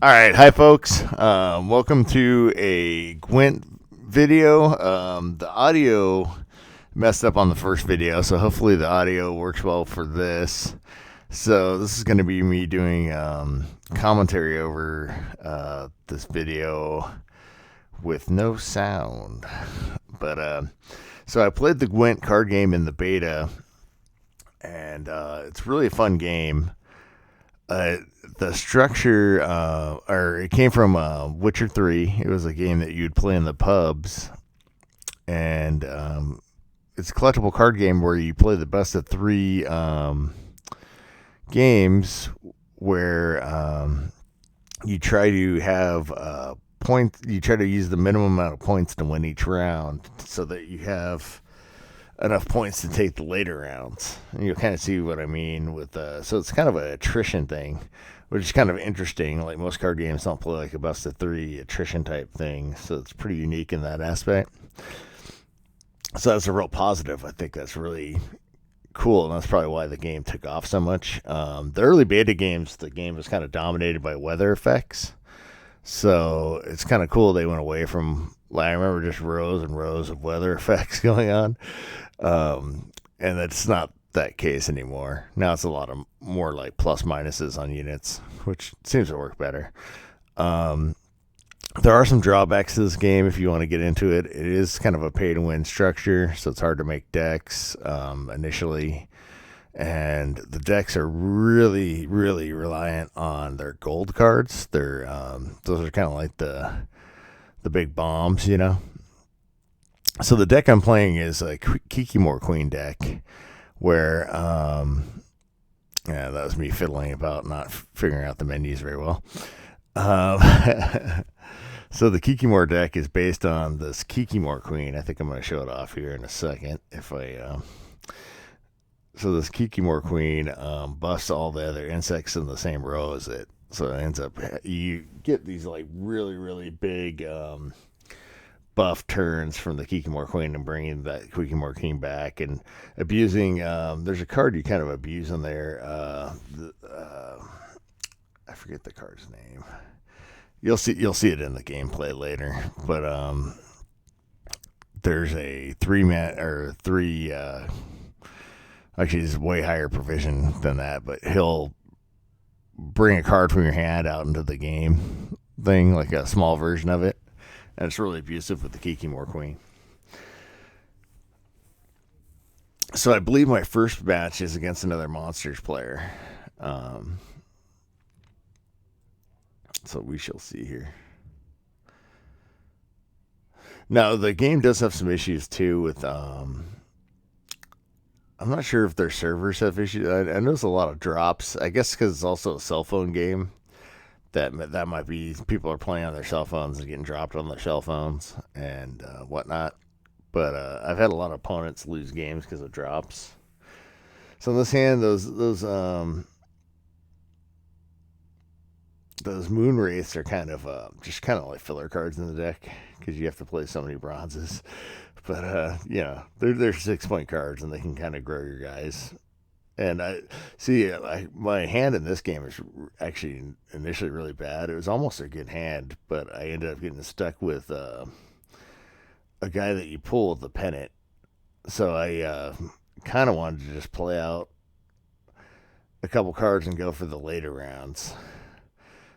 All right, hi folks. Welcome to a Gwent video. The audio messed up on the first video, so hopefully the audio works well for this. So this is going to be me doing commentary over this video with no sound. But so I played the Gwent card game in the beta, and it's really a fun game. The structure, or it came from Witcher 3. It was a game that you'd play in the pubs, and it's a collectible card game where you play the best of three games, where you try to have points. You try to use the minimum amount of points to win each round, so that you have enough points to take the later rounds. And you'll kind of see what I mean with so it's kind of an attrition thing, which is kind of interesting. Like most card games don't play like a best of three attrition type thing, so it's pretty unique in that aspect. So that's a real positive. I think that's really cool, and that's probably why the game took off so much. The early beta games, the game was kind of dominated by weather effects, so it's kind of cool they went away from. I remember just rows and rows of weather effects going on. And that's not that case anymore. Now it's a lot of more like plus minuses on units, which seems to work better. There are some drawbacks to this game if you want to get into it. It is kind of a pay to win structure, so it's hard to make decks initially. And the decks are really, really reliant on their gold cards. They're those are kind of like the big bombs, you know. So the deck I'm playing is a Kiki Queen deck, where yeah, that was me fiddling about not figuring out the menus very well. So the Kiki deck is based on this Kiki Queen. I think I'm going to show it off here in a second. So this Kiki Queen buffs all the other insects in the same row as it. So it ends up, you get these like really, really big buff turns from the Kiki Queen and bringing that Kiki Queen back and abusing. There's a card you kind of abuse in there. I forget the card's name. You'll see it in the gameplay later. But there's a three. Actually, it's way higher provision than that, but he'll bring a card from your hand out into the game thing, like a small version of it. And it's really abusive with the Kiki Queen. So I believe my first match is against another Monsters player. So we shall see here. Now, the game does have some issues too with I'm not sure if their servers have issues. I notice a lot of drops. I guess because it's also a cell phone game. That might be people are playing on their cell phones and getting dropped on their cell phones and whatnot. But I've had a lot of opponents lose games because of drops. So in this hand, those moon wraiths are kind of just kind of like filler cards in the deck because you have to play so many bronzes. But yeah, they're 6-point cards and they can kind of grow your guys. And I see my hand in this game is actually initially really bad. It was almost a good hand, but I ended up getting stuck with a guy that you pull with the pennant. So I kind of wanted to just play out a couple cards and go for the later rounds.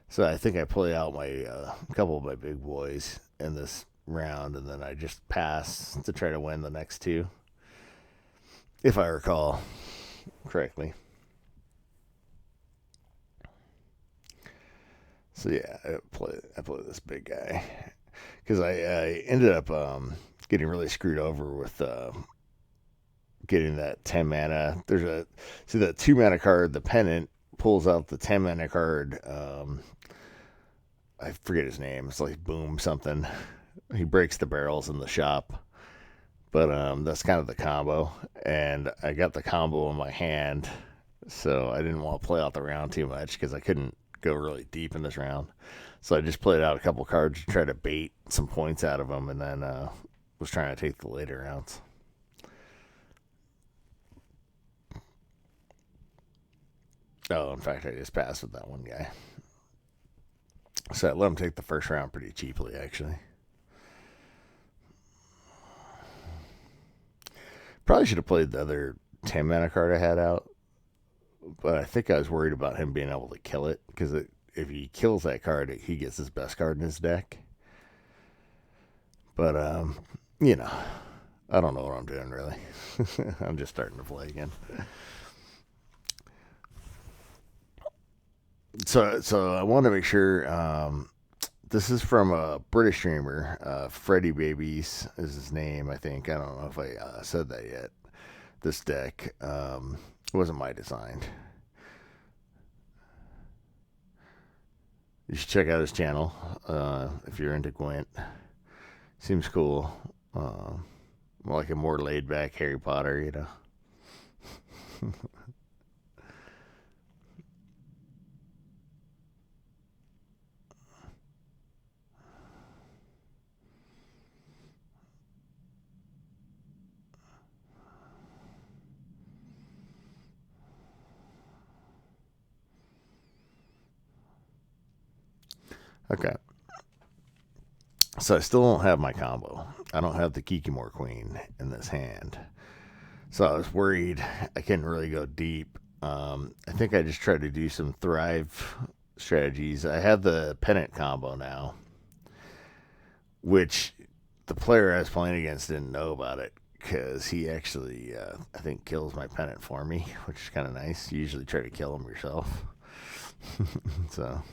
So I think I play out my couple of my big boys in this round, and then I just pass to try to win the next two, if I recall correctly. So yeah, I play this big guy because I ended up getting really screwed over with getting that 10 mana. See that 2 mana card, the pennant pulls out the 10 mana card. I forget his name. It's like Boom something. He breaks the barrels in the shop. But that's kind of the combo. And I got the combo in my hand. So I didn't want to play out the round too much because I couldn't go really deep in this round. So I just played out a couple cards to try to bait some points out of them. And then was trying to take the later rounds. Oh, in fact, I just passed with that one guy. So I let him take the first round pretty cheaply, actually. Probably should have played the other 10 mana card I had out, but I think I was worried about him being able to kill it because if he kills that card, he gets his best card in his deck. But you know, I don't know what I'm doing really. I'm just starting to play again. So I want to make sure. This is from a British streamer. Freddy Babies is his name, I think. I don't know if I said that yet. This deck wasn't my design. You should check out his channel if you're into Gwent. Seems cool. Like a more laid back Harry Potter, you know. Okay. So I still don't have my combo. I don't have the Kikimore Queen in this hand. So I was worried I couldn't really go deep. I think I just tried to do some Thrive strategies. I have the Pennant combo now, which the player I was playing against didn't know about it because he actually, I think, kills my Pennant for me, which is kind of nice. You usually try to kill him yourself. So.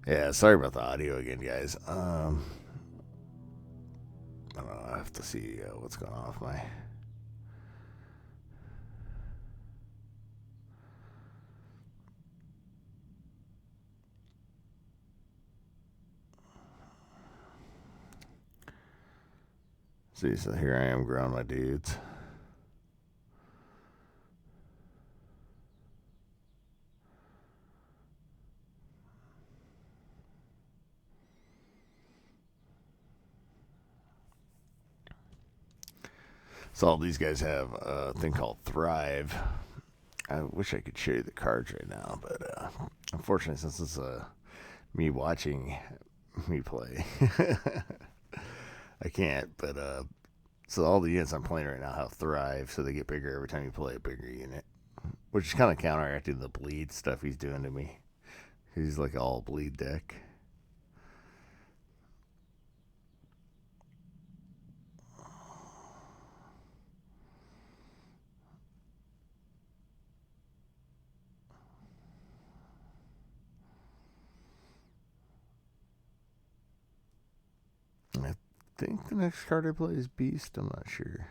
Yeah, sorry about the audio again, guys. I don't know. I have to see what's going on with my. See, so here I am growing my dudes. So all these guys have a thing called Thrive. I wish I could show you the cards right now, but unfortunately, since it's me watching me play, I can't. But so all the units I'm playing right now have Thrive, so they get bigger every time you play a bigger unit, which is kind of counteracting the bleed stuff he's doing to me. He's like all bleed deck. I think the next card I play is Beast. I'm not sure.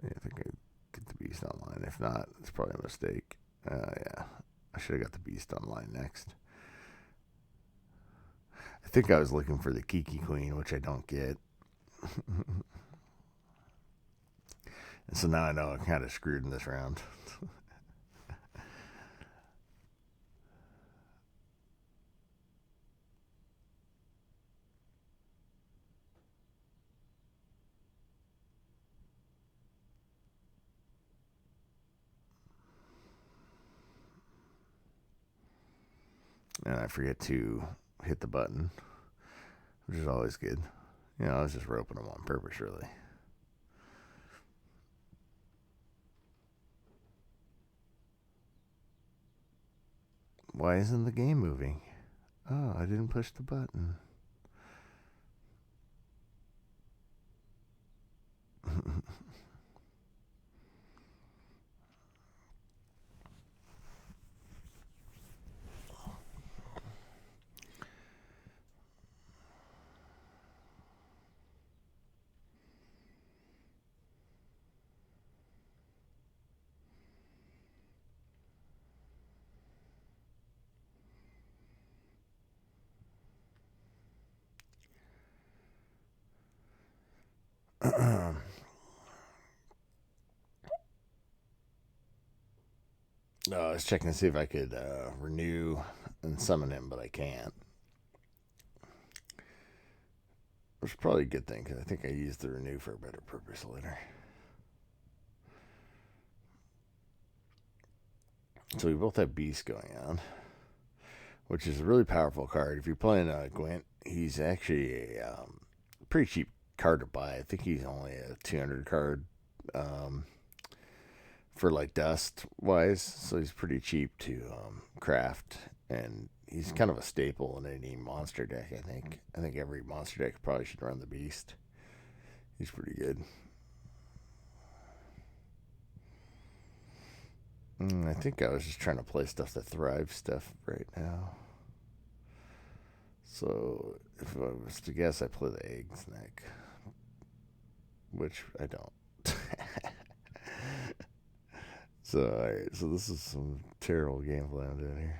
Yeah, I think I get the Beast online. If not, it's probably a mistake. Yeah, I should have got the Beast online next. I think I was looking for the Kiki Queen, which I don't get. And so now I know I'm kind of screwed in this round. And I forget to hit the button, which is always good. You know, I was just roping them on purpose, really. Why isn't the game moving? Oh, I didn't push the button. No, I was checking to see if I could renew and summon him, but I can't. Which is probably a good thing, because I think I used the renew for a better purpose later. So we both have Beast going on, which is a really powerful card. If you're playing Gwent, he's actually a pretty cheap card to buy. I think he's only a 200 card for like dust wise, so he's pretty cheap to craft, and he's kind of a staple in any monster deck. I think every monster deck probably should run the Beast. He's pretty good. I think I was just trying to play stuff that thrives stuff right now. So if I was to guess, I play the eggs neck, which I don't. So alright, so this is some terrible gameplay I'm doing here.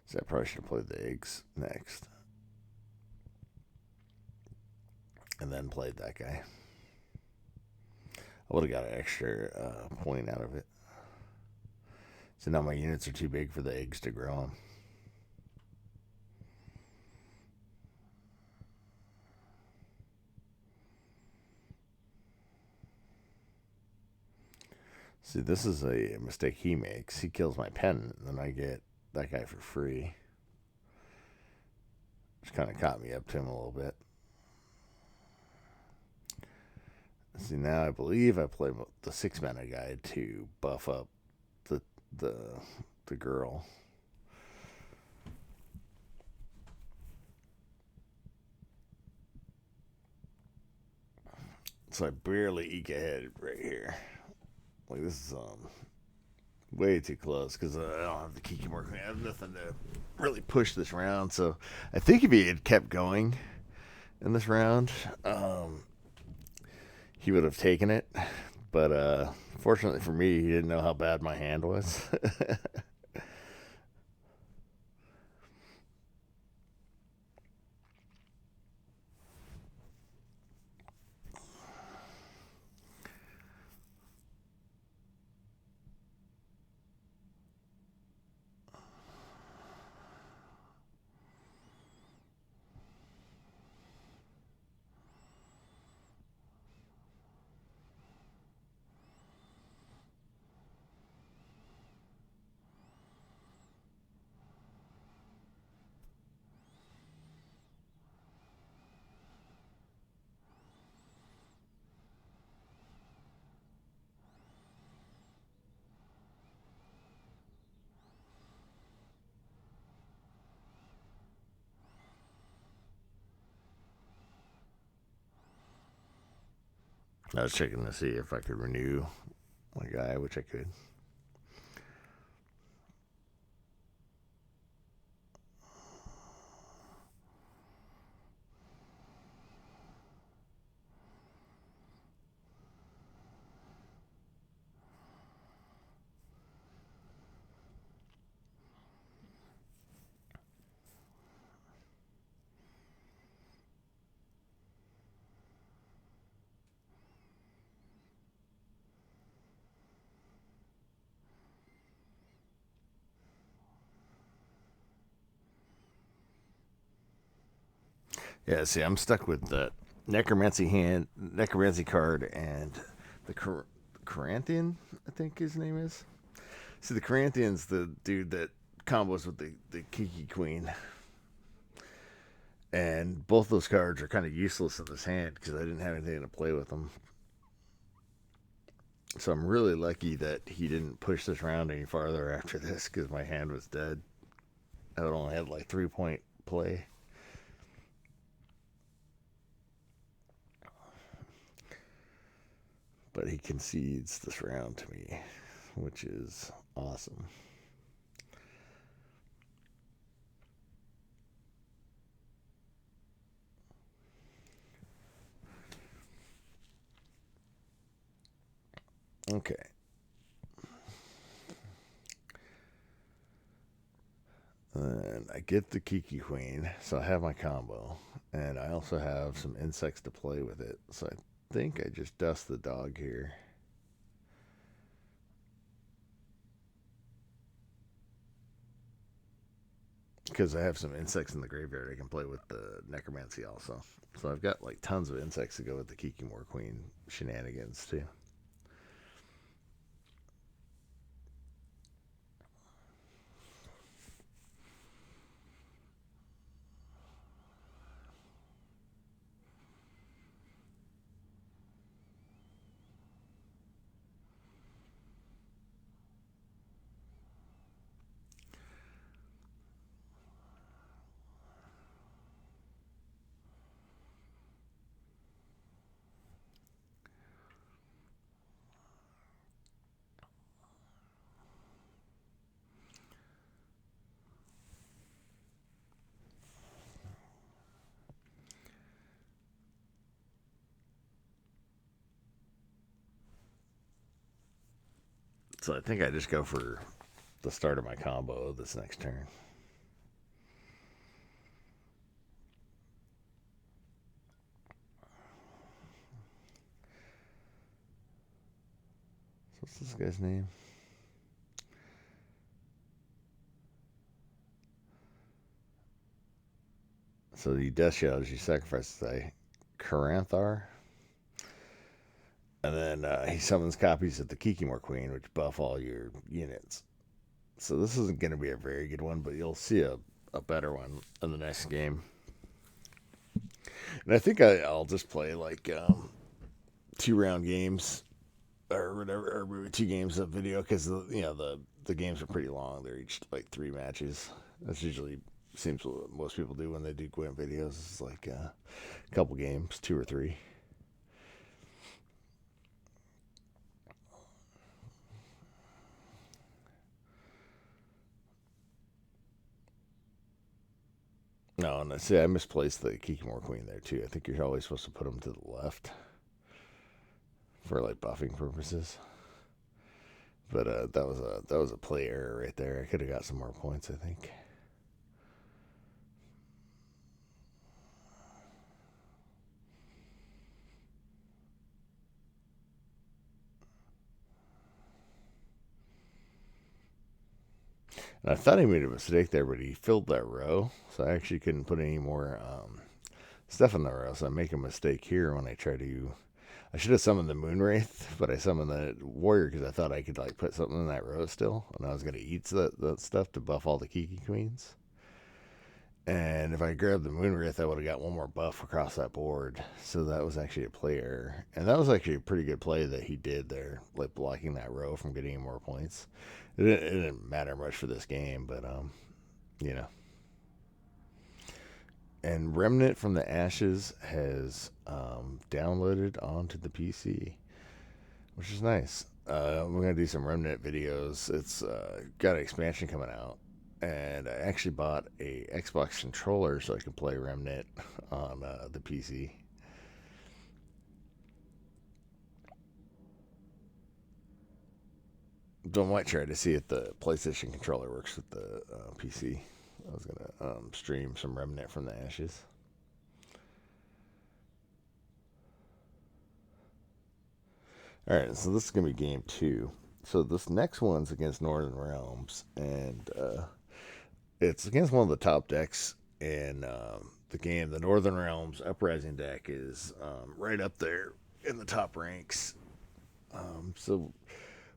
So I probably should have played the eggs next. And then played that guy. I would have got an extra point out of it. So now my units are too big for the eggs to grow on. See, this is a mistake he makes. He kills my pen, and then I get that guy for free. Which kind of caught me up to him a little bit. See, now I believe I play the 6-mana guy to buff up the girl. So I barely eke ahead right here. Like, this is way too close, because I don't have the Kiki working. I have nothing to really push this round. So I think if he had kept going in this round, he would have taken it. But fortunately for me, he didn't know how bad my hand was. I was checking to see if I could renew my guy, which I could. Yeah, see, I'm stuck with the necromancy card, and the Corinthian, I think his name is. See, the Corinthian's the dude that combos with the Kiki Queen. And both those cards are kind of useless in this hand because I didn't have anything to play with them. So I'm really lucky that he didn't push this round any farther after this, because my hand was dead. I would only had like 3-point play. But he concedes this round to me, which is awesome. Okay, And I get the Kiki Queen, so I have my combo. And I also have some insects to play with it. So I think I just dust the dog here. Because I have some insects in the graveyard, I can play with the necromancy also. So I've got like tons of insects to go with the Kikimore Queen shenanigans too. So I think I just go for the start of my combo this next turn. So what's this guy's name? So the Death Shadows, you sacrifice a Karanthar. And then he summons copies of the Kikimore Queen, which buff all your units. So this isn't going to be a very good one, but you'll see a better one in the next game. And I think I'll just play like 2 round games or whatever, or maybe 2 games of video because the games are pretty long. They're each like 3 matches. That's usually seems what most people do when they do Gwent videos. It's like a couple games, 2 or 3. No, and I see I misplaced the Kikimore Queen there too. I think you're always supposed to put them to the left for like buffing purposes. But that was a play error right there. I could have got some more points, I think. And I thought he made a mistake there, but he filled that row, so I actually couldn't put any more stuff in the row. So I make a mistake here when I try to. I should have summoned the Moonwraith, but I summoned the Warrior because I thought I could like put something in that row still, and I was gonna eat that stuff to buff all the Kiki Queens. And if I grabbed the Moonwraith, I would have got one more buff across that board. So that was actually a play error. And that was actually a pretty good play that he did there, like blocking that row from getting any more points. It didn't matter much for this game, but you know. And Remnant from the Ashes has downloaded onto the PC, which is nice. We're gonna do some Remnant videos. It's got an expansion coming out, and I actually bought a Xbox controller so I can play Remnant on the PC. Don't might try to see if the PlayStation controller works with the PC. I was gonna stream some Remnant from the Ashes. All right, so this is gonna be game 2. So this next one's against Northern Realms, and it's against one of the top decks in the game. The Northern Realms Uprising deck is right up there in the top ranks. So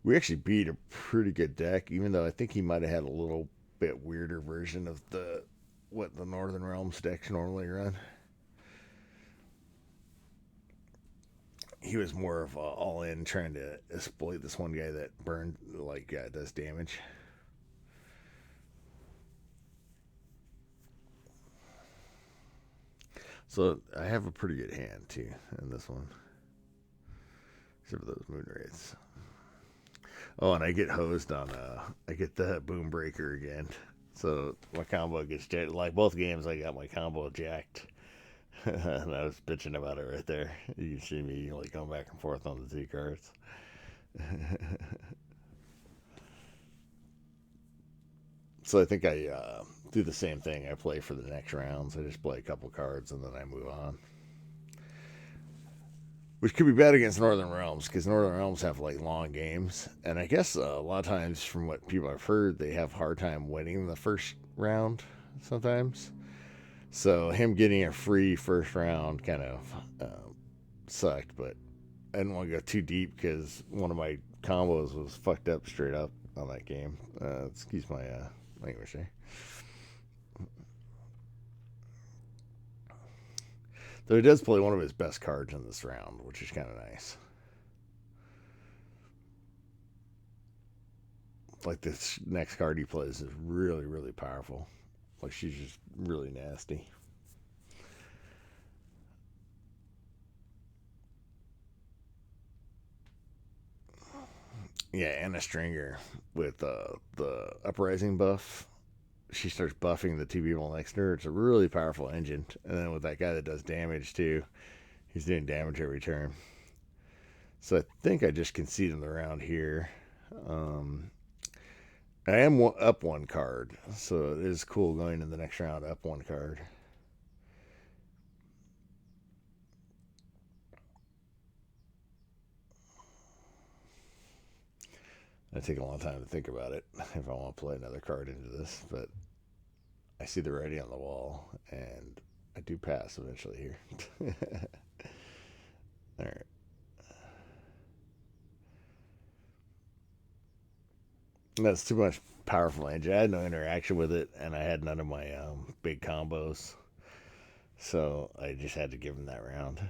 we actually beat a pretty good deck, even though I think he might have had a little bit weirder version of the what the Northern Realms decks normally run. He was more of all in trying to exploit this one guy that burned like does damage. So I have a pretty good hand too in this one, except for those moon wraiths. Oh, and I get hosed on. I get the boom breaker again. So my combo gets jacked. Like both games, I got my combo jacked. And I was bitching about it right there. You can see me like going back and forth on the 2 cards. So I think I do the same thing. I play for the next rounds. I just play a couple cards and then I move on. Which could be bad against Northern Realms because Northern Realms have like long games, and I guess a lot of times, from what people have heard, they have a hard time winning the first round sometimes. So him getting a free first round kind of sucked, but I didn't want to go too deep because one of my combos was fucked up straight up on that game. Excuse my language there. Though he does play one of his best cards in this round, which is kind of nice. Like this next card he plays is really, really powerful. Like she's just really nasty. Yeah, Anna Stringer with the uprising buff. She starts buffing the two people next to her. It's a really powerful engine. And then with that guy that does damage too, he's doing damage every turn. So I think I just conceded the round here. I am up one card, so it is cool going in the next round up one card. I take a long time to think about it if I want to play another card into this, but I see the writing on the wall, and I do pass eventually here. All right. That's too much powerful engine. I had no interaction with it, and I had none of my big combos, so I just had to give him that round.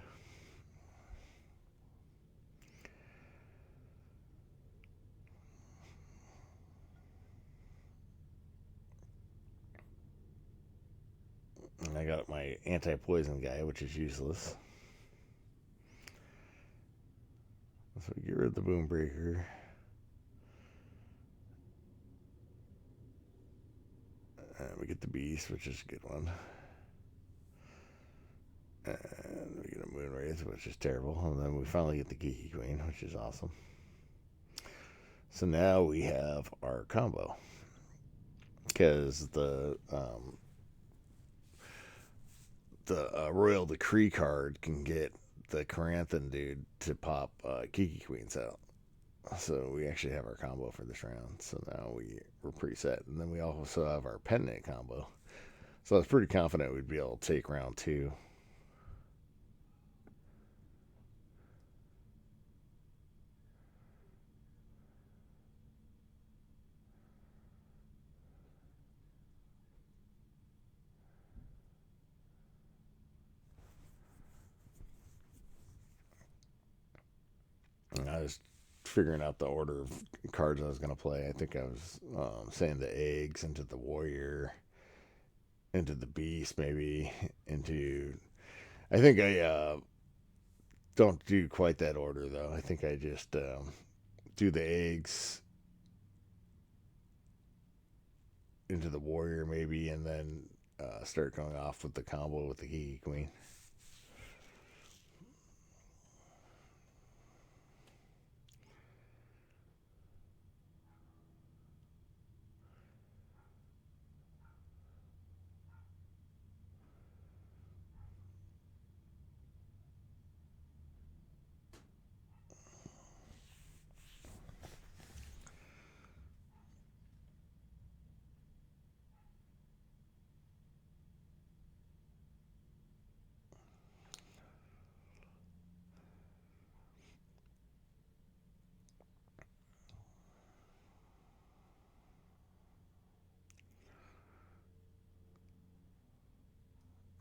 And I got my anti-poison guy, which is useless. So we get rid of the boom breaker. And we get the beast, which is a good one. And we get a Moonwraith, which is terrible. And then we finally get the Kiki Queen, which is awesome. So now we have our combo. Because the Royal Decree card can get the Caranthan dude to pop Kiki Queens out. So we actually have our combo for this round. So now we're pretty set. And then we also have our pendant combo. So I was pretty confident we'd be able to take round two. And I was figuring out the order of cards I was going to play. I think I was saying the eggs into the warrior, into the beast, maybe into. I think I don't do quite that order though. I think I just do the eggs into the warrior maybe, and then start going off with the combo with the Kiki Queen.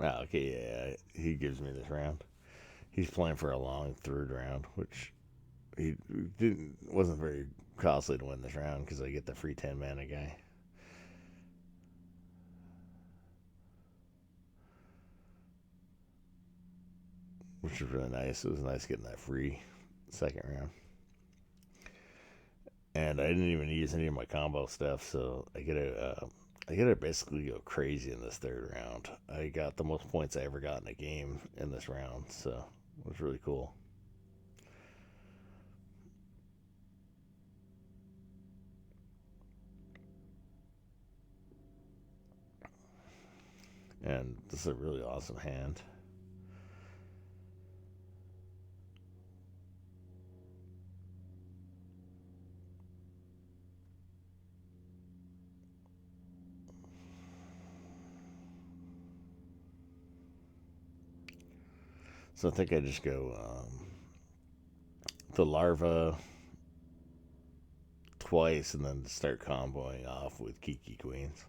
Oh, okay, yeah, he gives me this round. He's playing for a long third round, which he wasn't very costly to win this round because I get the free 10 mana guy. Which was really nice. It was nice getting that free second round. And I didn't even use any of my combo stuff, so I get to basically go crazy in this third round. I got the most points I ever got in a game in this round, so it was really cool. And this is a really awesome hand. So I think I just go the larva twice and then start comboing off with Kiki Queens.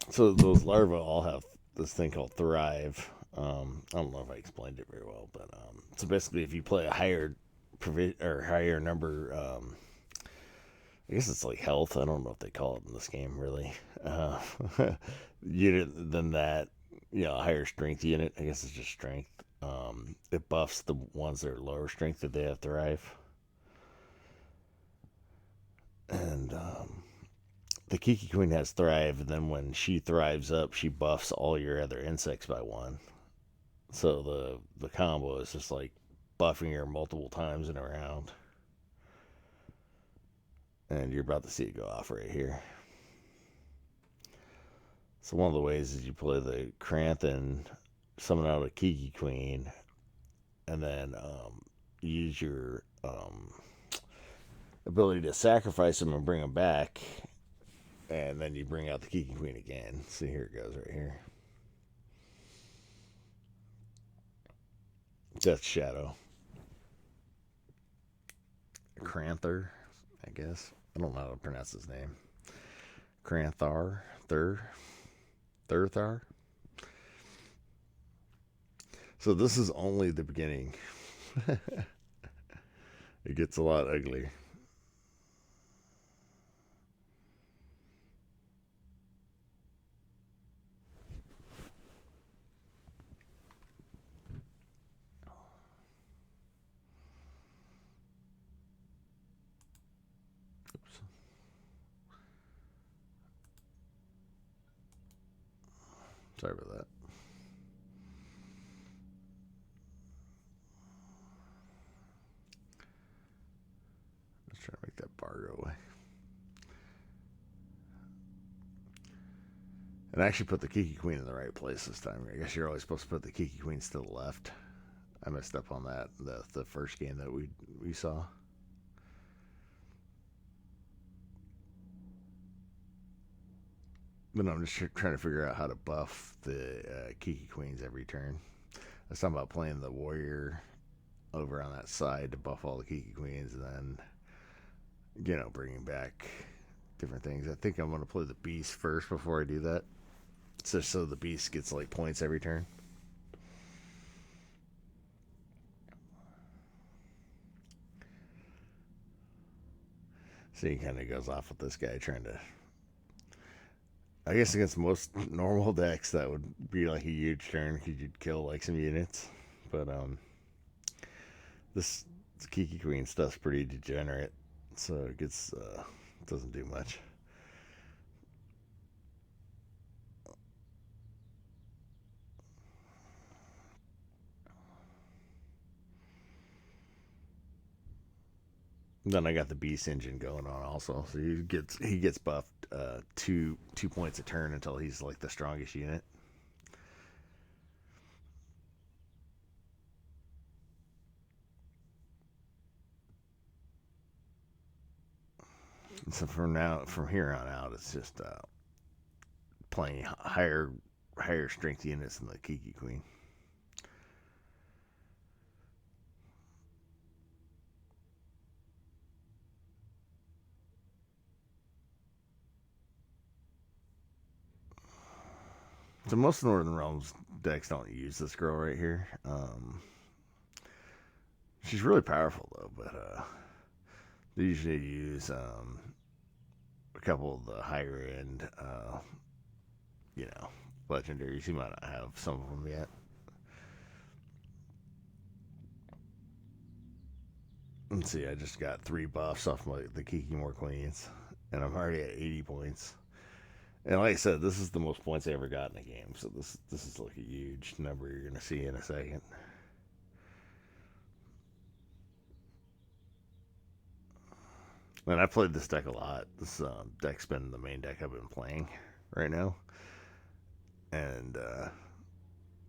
So those larvae all have this thing called Thrive. I don't know if I explained it very well, but so basically, if you play a higher or higher number, I guess it's like health. I don't know what they call it in this game, really. Uh, unit than that, higher strength unit. I guess it's just strength. It buffs the ones that are lower strength that they have Thrive, and the Kiki Queen has Thrive, and then when she thrives up, she buffs all your other insects by one. So the combo is just like buffing her multiple times in a round. And you're about to see it go off right here. So one of the ways is you play the Kranthin, summon out a Kiki Queen, and then use your ability to sacrifice them and bring them back, and then you bring out the Kiki Queen again. See, here it goes right here. Death Shadow. Kranther, I guess. I don't know how to pronounce his name. Kranthar? Thurthar? So this is only the beginning. It gets a lot uglier. Oops. Sorry about that. Let's try to make that bar go away. And I actually put the Kiki Queen in the right place this time. I guess you're always supposed to put the Kiki Queens to the left. I messed up on that the first game that we saw. But I'm just trying to figure out how to buff the Kiki Queens every turn. I was talking about playing the warrior over on that side to buff all the Kiki Queens, and then bringing back different things. I think I'm going to play the beast first before I do that, so the beast gets like points every turn. So he kind of goes off with this guy trying to. I guess against most normal decks, that would be like a huge turn because you'd kill like some units. But this Kiki Queen stuff's pretty degenerate, so it gets doesn't do much. Then I got the Beast engine going on also, so he gets buffed 2 points a turn until he's like the strongest unit. So from here on out, it's just playing higher strength units than the Kiki Queen. So most Northern Realms decks don't use this girl right here. She's really powerful though, but they usually use a couple of the higher end, you know, legendaries. You might not have some of them yet. Let's see, I just got 3 buffs off the Kiki More Queens, and I'm already at 80 points. And like I said, this is the most points I ever got in a game, so this is like a huge number you're gonna see in a second. And I played this deck a lot. This deck's been the main deck I've been playing right now, and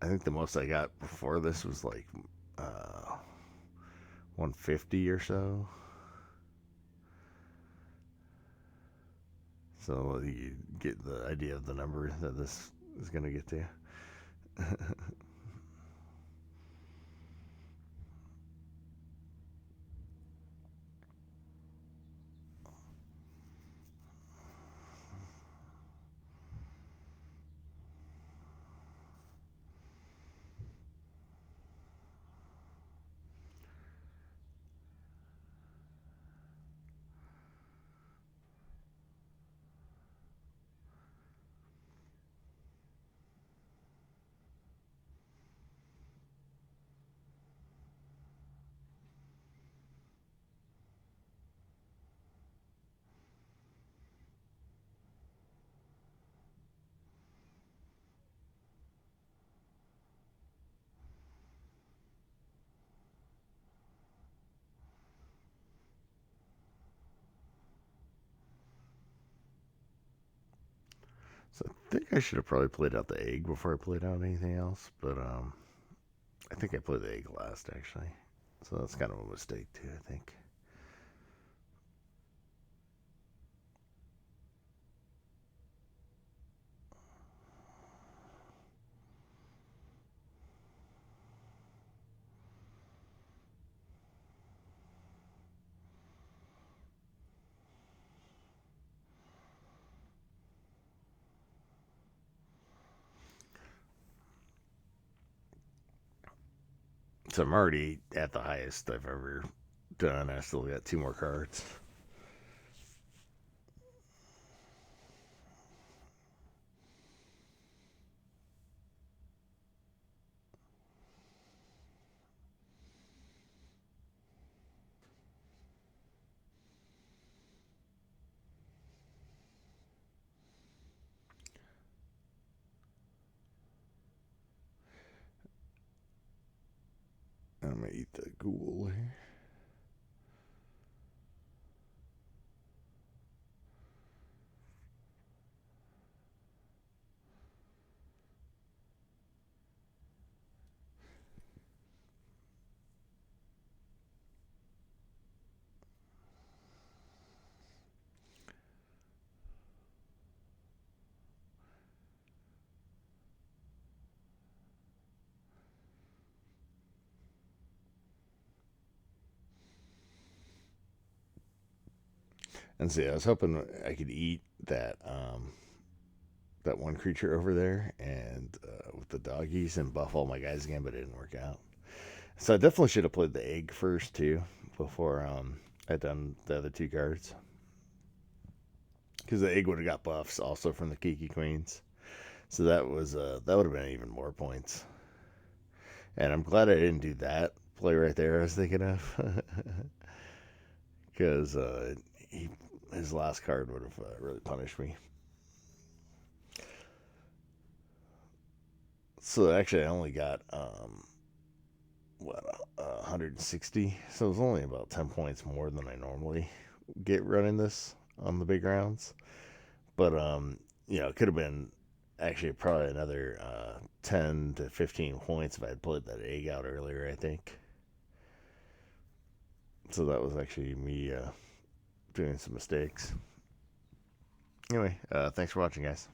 I think the most I got before this was like 150 or so. So you get the idea of the number that this is gonna get to. So I think I should have probably played out the egg before I played out anything else, but I think I played the egg last actually. So that's kind of a mistake too, I think. So I'm already at the highest I've ever done. I still got two more cards. I'm gonna eat the ghoul here. And see, I was hoping I could eat that one creature over there and with the doggies and buff all my guys again, but it didn't work out. So I definitely should have played the egg first too before I'd done the other two cards because the egg would have got buffs also from the Kiki Queens. So that would have been even more points. And I'm glad I didn't do that play right there. I was thinking of because he his last card would have really punished me. So actually, I only got what 160. So it was only about 10 points more than I normally get running this on the big rounds. But it could have been actually probably another 10 to 15 points if I had played that egg out earlier. I think. So that was actually me doing some mistakes. Anyway, thanks for watching, guys.